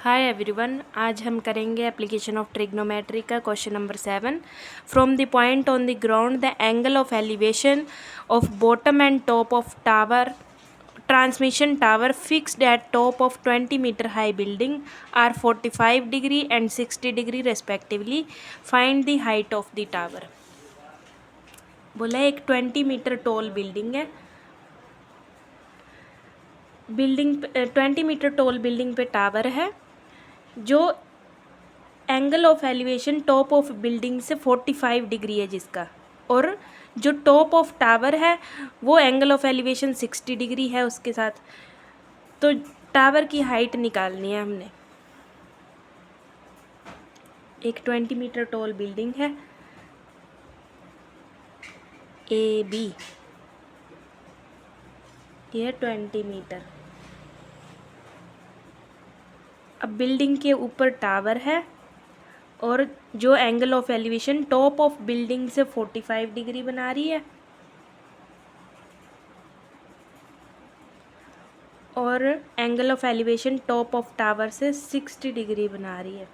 Hi everyone, आज हम करेंगे एप्लीकेशन ऑफ ट्रिग्नोमेट्री का question number 7। From the point on the ground the angle of elevation of bottom and top of tower transmission tower fixed at top of 20 meter high building are 45 degree and 60 degree respectively. Find the height of the tower. बोला एक 20 metre tall building है, building 20 metre tall building पे tower है जो angle of elevation top of building से 45 degree है जिसका, और जो टॉप ऑफ टावर है वो एंगल ऑफ एलिवेशन 60 डिग्री है उसके साथ। तो टावर की हाइट निकालनी है हमने। एक 20 मीटर टॉल बिल्डिंग है ए बी, ये 20 मीटर। अब बिल्डिंग के ऊपर टावर है और जो angle of elevation top of building से 45 डिग्री बना रही है और angle of elevation top of tower से 60 डिग्री बना रही है।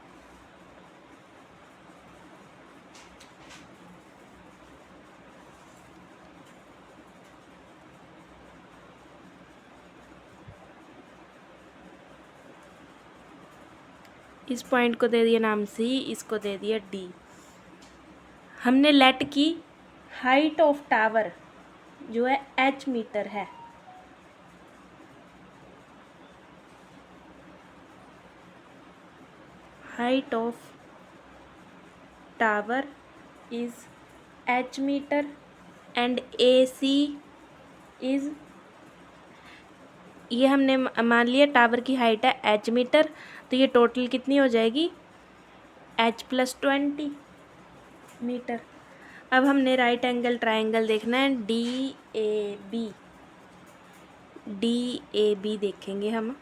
इस पॉइंट को दे दिया नाम सी, इसको दे दिया डी। हमने लेट की हाइट ऑफ टावर जो है एच मीटर है, height of tower is H metre and A C is, ये हमने मान लिया टावर की हाइट है एच मीटर, तो ये टोटल कितनी हो जाएगी एच प्लस 20 मीटर। अब हमने राइट एंगल ट्रायंगल देखना है डी ए बी देखेंगे हम।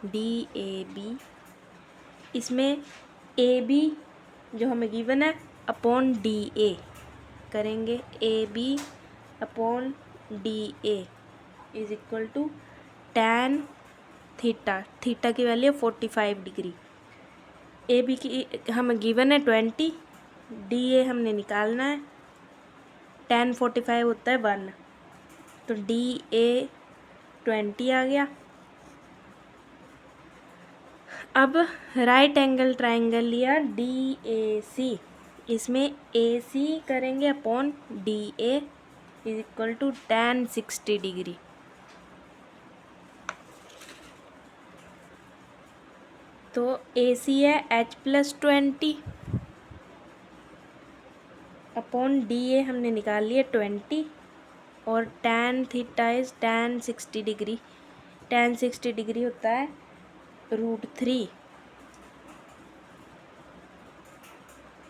डी ए बी, इसमें ए बी जो हमें गिवन है अपॉन डी ए करेंगे। A B upon D A is equal to tan theta, theta की वैल्यू 45 डिग्री। ए बी की हमें गिवन है 20, डी ए हमने निकालना है। tan 45 होता है 1, तो डी ए 20 आ गया। अब राइट एंगल ट्रायंगल लिया डी ए सी, इसमें ए सी करेंगे upon D A is equal to tan 60 degree. तो ए सी है H plus 20 upon D A हमने निकाल लिया 20, और tan theta is tan 60 degree. tan 60 degree होता है √3,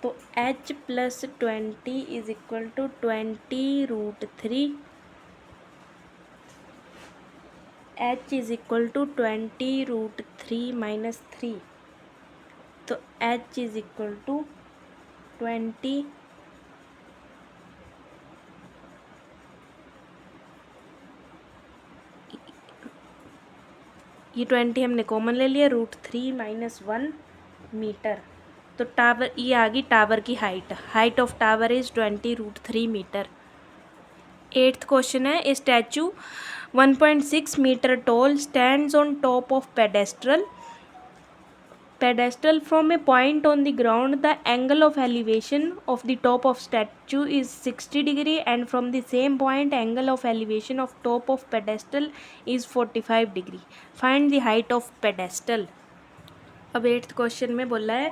तो h plus 20 is equal to 20√3। h is equal to 20√3 minus 3, तो h इज इक्वल टू 20 ये 20 हमने कॉमन ले लिया, √3 माइनस 1 मीटर। तो टावर, ये आ गई टावर की height of tower is 20√3 metre. 8th question है, a statue 1.6 metre tall stands on top of pedestal from a point on the ground. The angle of elevation of the top of statue is 60 degree and from the same point angle of elevation of top of pedestal is 45 degree. Find the height of pedestal. अब 8th question में बोला है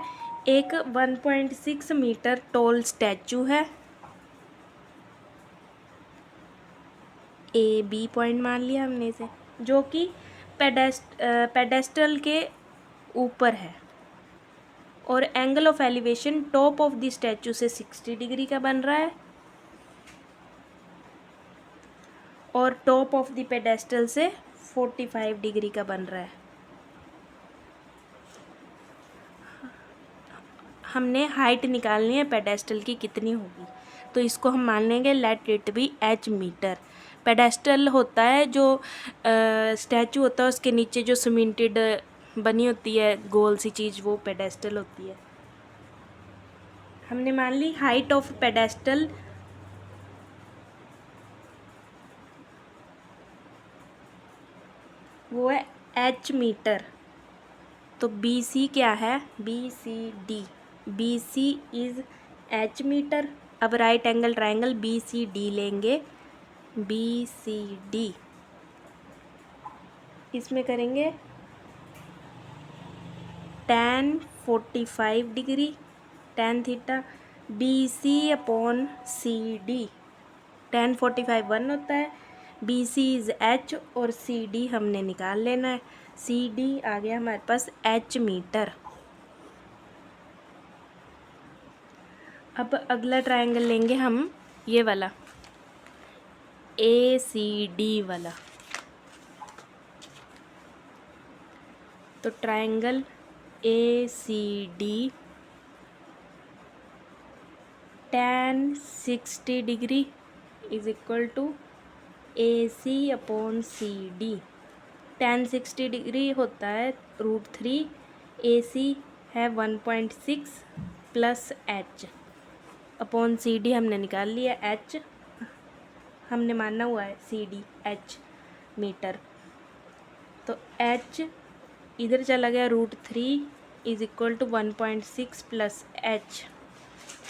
एक 1.6 metre toll statue है, A B point मान लिया हमने इसे, जो कि पेडेस्टल के ऊपर है और angle of elevation top of the statue से 60 डिग्री का बन रहा है और टॉप ऑफ द पेडेस्टल से 45 डिग्री का बन रहा है। हमने हाइट निकालनी है पेडेस्टल की कितनी होगी, तो इसको हम मान लेंगे let it be H metre. Pedestal होता है जो स्टैचू होता है उसके नीचे जो सीमेंटेड बनी होती है गोल सी चीज़, वो पेडेस्टल होती है। हमने मान ली हाइट ऑफ पेडेस्टल वो है h मीटर। तो बी सी क्या है, BCD, BC is h metre. अब राइट एंगल ट्राइंगल BCD लेंगे, BCD इसमें करेंगे tan 45 degree, tan theta, BC upon CD। tan 45 1 होता है, BC इज़ h और CD हमने निकाल लेना है। CD आ गया हमारे पास h मीटर। अब अगला ट्रायंगल लेंगे हम, ये वाला ACD वाला। तो triangle ACD tan 60 degree is equal to AC upon CD। tan 60 degree होता है √3, AC है 1.6 प्लस h अपॉन CD हमने निकाल लिया, h हमने माना हुआ है, CD h मीटर। तो h इधर चला गया √3 is equal to 1.6 plus h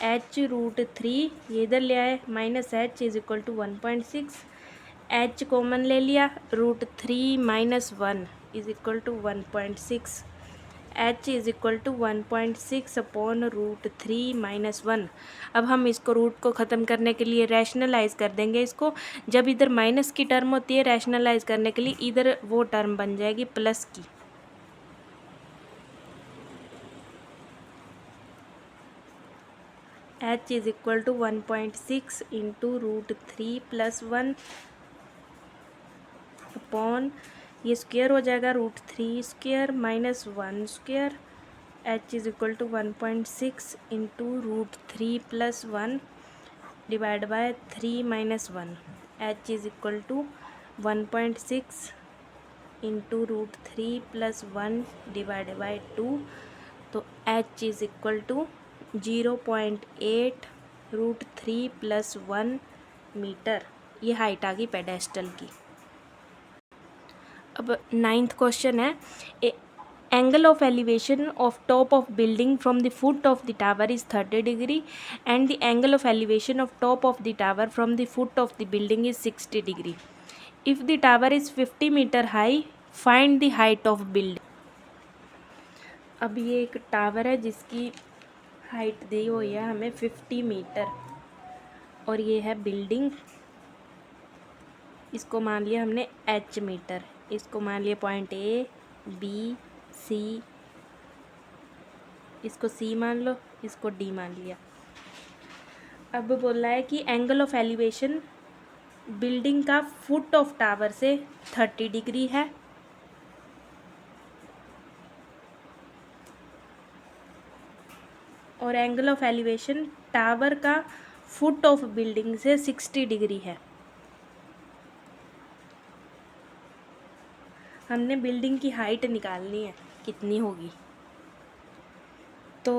√3 ये इधर ले आए, माइनस h is equal to 1.6, h common ले लिया, √3 minus 1 is equal to 1.6, h is equal to 1.6 upon √3 minus 1। अब हम इसको रूट को ख़त्म करने के लिए रैशनलाइज कर देंगे इसको। जब इधर माइनस की टर्म होती है रैशनलाइज करने के लिए, इधर वो टर्म बन जाएगी प्लस की। h is equal to 1.6 into √3 plus 1 upon ये स्क्वेयर हो जाएगा √3 square minus 1 square. h is equal to 1.6 into √3 plus 1 divide by 3 minus 1। h is equal to 1.6 into √3 plus 1 divide by 2। तो h is equal to 0.8 √3 plus 1 metre. ये height आ गई pedestal की। अब 9th question है, angle of elevation of top of building from the foot of the tower is 30 degree and the angle of elevation of top of the tower from the foot of the building is 60 degree. If the tower is 50 metre high, find the height of building. अब ये एक tower है जिसकी height दी हुई है हमें 50 metre, और ये है बिल्डिंग, इसको मान लिया हमने h मीटर, इसको मान लिया पॉइंट A B C, इसको C मान लो, इसको D मान लिया। अब बोला है कि एंगल ऑफ एलिवेशन बिल्डिंग का फुट ऑफ टावर से 30 डिग्री है, और एंगल ऑफ एलिवेशन टावर का फुट ऑफ बिल्डिंग से 60 डिग्री है। हमने बिल्डिंग की हाइट निकालनी है कितनी होगी। तो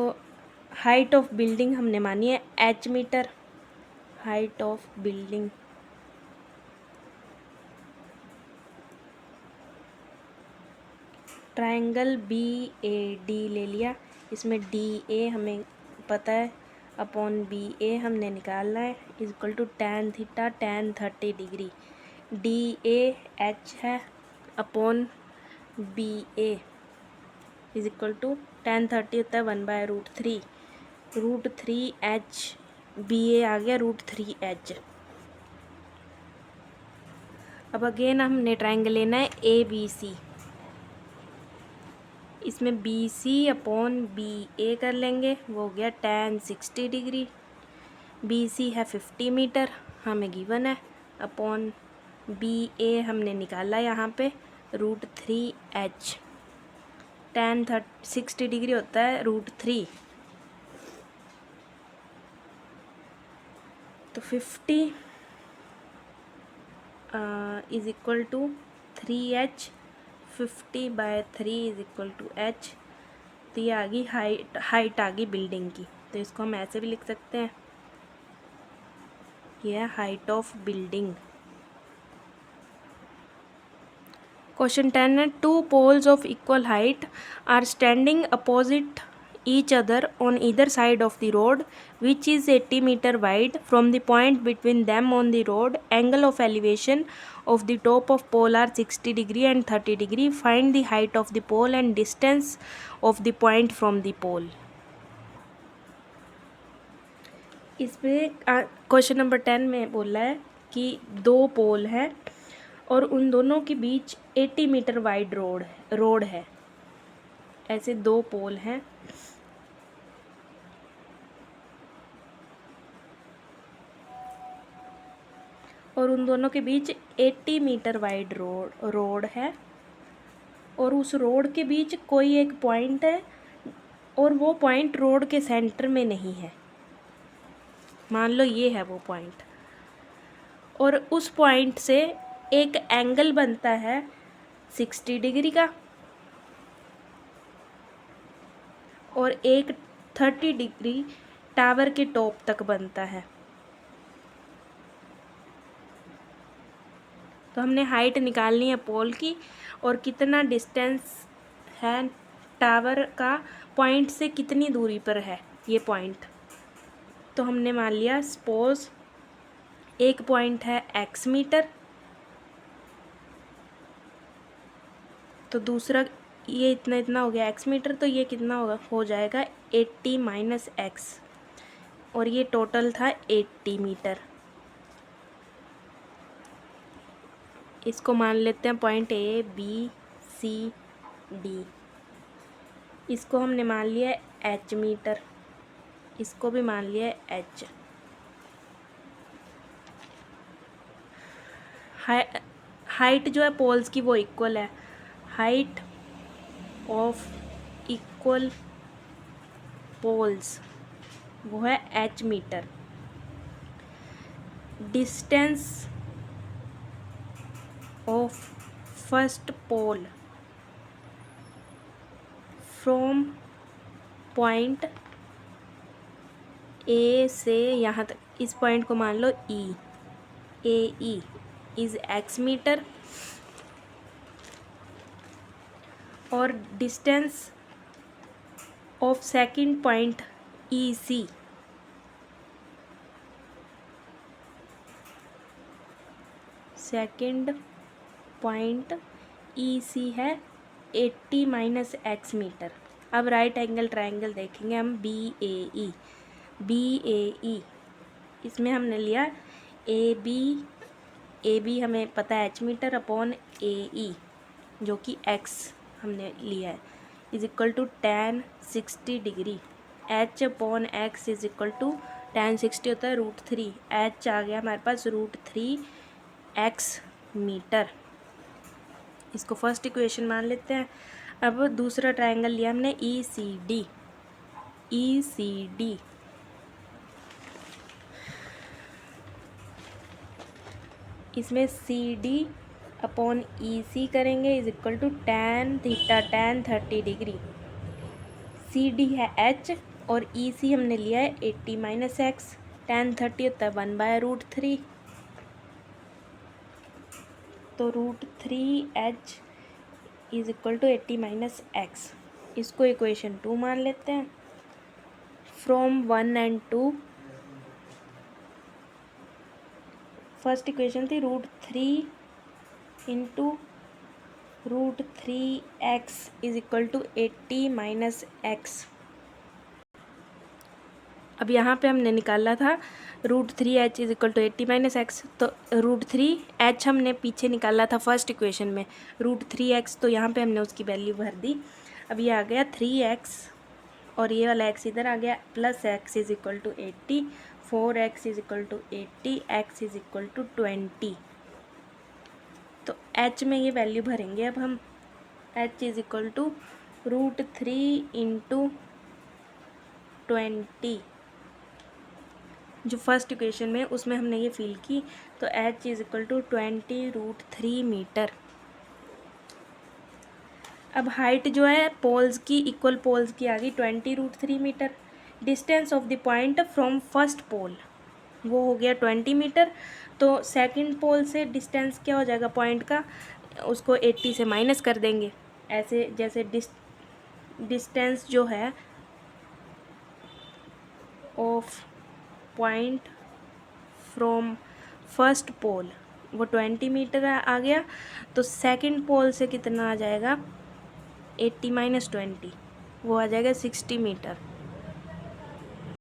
हाइट ऑफ बिल्डिंग हमने मानी है h metre, height of building triangle BAD ले लिया, इसमें DA हमें पता है अपॉन BA हमने निकालना है, is equal to tan theta tan 30 degree, DA h है upon BA is equal to tan 30 होता है 1/√3, √3h, BA आ गया √3h। अब अगेन हमने ट्रायंगल लेना है ABC, इसमें BC अपॉन BA कर लेंगे, वो हो गया tan 60 डिग्री, BC है 50 मीटर हमें गिवन है, अपॉन BA हमने निकाला यहाँ पे √3h, tan 60 डिग्री होता है √3, तो 50 is equal to 3h, 50/3 is equal to h। तो ये आ गई हाइट आ गई बिल्डिंग की। तो इसको हम ऐसे भी लिख सकते हैं, ये है हाइट ऑफ बिल्डिंग। क्वेश्चन 10 है, 2 poles of equal height are standing opposite each other on either side of the road which is 80 meter wide. From the point between them on the road, angle of elevation of the top of pole are 60 degree and 30 degree. Find the height of the pole and distance of the point from the pole. इसमें question number 10 में बोला है कि 2 पोल हैं और उन दोनों के बीच 80 मीटर वाइड रोड है। ऐसे 2 पोल हैं और उन दोनों के बीच 80 मीटर वाइड रोड है और उस रोड के बीच कोई एक पॉइंट है और वो पॉइंट रोड के सेंटर में नहीं है। मान लो ये है वो पॉइंट और उस पॉइंट से एक एंगल बनता है 60 डिग्री का और एक 30 डिग्री टावर के टॉप तक बनता है। तो हमने हाइट निकालनी है पोल की और कितना डिस्टेंस है टावर का, पॉइंट से कितनी दूरी पर है ये पॉइंट। तो हमने मान लिया सपोज एक पॉइंट है x मीटर, तो दूसरा ये इतना हो गया x मीटर, तो ये कितना होगा, हो जाएगा 80 माइनस x और ये टोटल था 80 मीटर। इसको मान लेते हैं point A B C D। इसको हमने मान लिया h मीटर, इसको भी मान लिया h। हाइट जो है पोल्स की वो इक्वल है, हाइट ऑफ इक्वल पोल्स वो है h metre. Distance of first pole from point A से यहाँ तक, इस पॉइंट को मान लो E, AE is x metre और distance of second point EC second point EC है 80 माइनस x मीटर। अब राइट एंगल ट्रायंगल देखेंगे हम BAE। BAE इसमें हमने लिया AB हमें पता है h मीटर अपॉन AE जो कि x हमने लिया है is equal to tan 60 degree. h upon x is equal to tan 60 होता है √3, h आ गया हमारे पास √3x मीटर। इसको फर्स्ट इक्वेशन मान लेते हैं। अब दूसरा ट्रायंगल लिया हमने ECD। इसमें CD अपॉन EC करेंगे is equal to tan theta tan 30 degree. CD है h और EC हमने लिया है 80 माइनस x, tan 30 होता है 1/√3, तो √3h is equal to 80 minus x। इसको इक्वेशन 2 मान लेते हैं। फ्रॉम 1 and 2 फर्स्ट इक्वेशन थी √3 into √3x is equal to 80 minus x। अब यहाँ पे हमने निकाला था √3h is equal to 80 minus x, तो √3h हमने पीछे निकाला था फर्स्ट इक्वेशन में √3x, तो यहाँ पे हमने उसकी वैल्यू भर दी। अब ये आ गया 3x और ये वाला x इधर आ गया, plus x is equal to 80, 4x is equal to 80, x is equal to 20। तो h में ये वैल्यू भरेंगे अब हम, h is equal to √3 into 20 जो फर्स्ट इक्वेशन में उसमें हमने ये फिल की, तो h is equal to 20 √3 metre. अब हाइट जो है पोल्स की, इक्वल पोल्स की आ गई 20√3 metre. Distance of the point from first pole वो हो गया 20 मीटर। तो सेकंड पोल से डिस्टेंस क्या हो जाएगा पॉइंट का, उसको 80 से माइनस कर देंगे। ऐसे जैसे डिस्टेंस जो है of point from first pole वो 20 मीटर आ गया, तो सेकंड पोल से कितना आ जाएगा, 80 - 20 वो आ जाएगा 60 मीटर।